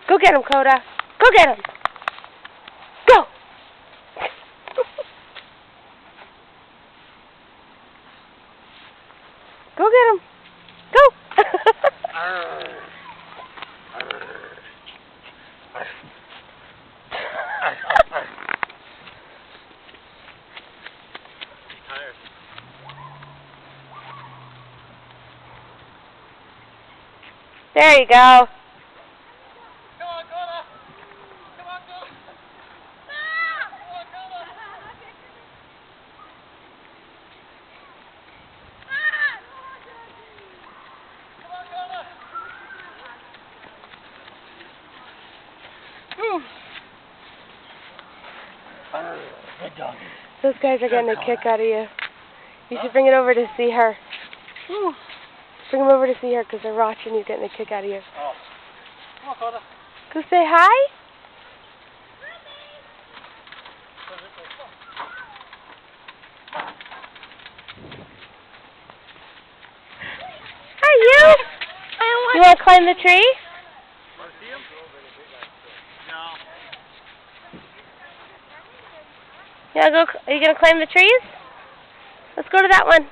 Go get him, Coda. Go get him. Go. Go get him. Go. There you go. Come on, Coda. Come on, Coda. Come on, Coda. Come on, Coda. Good doggy. Those guys are getting a kick out of you. You should bring it over to see her. Bring them over to see her because they're watching you getting a kick out of you. Oh. Come on, Coda. Go say hi. Hi, you. You want to climb the tree? Want to see him? No. Yeah, go. Are you gonna climb the trees? Let's go to that one.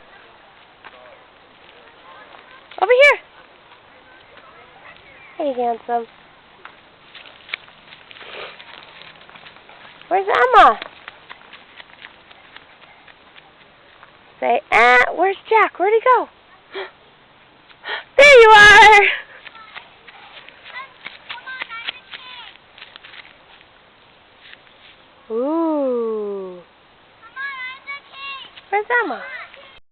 Over here. Hey, handsome. Where's Emma? Say, where's Jack? Where'd he go? There you are! Ooh. Where's Emma?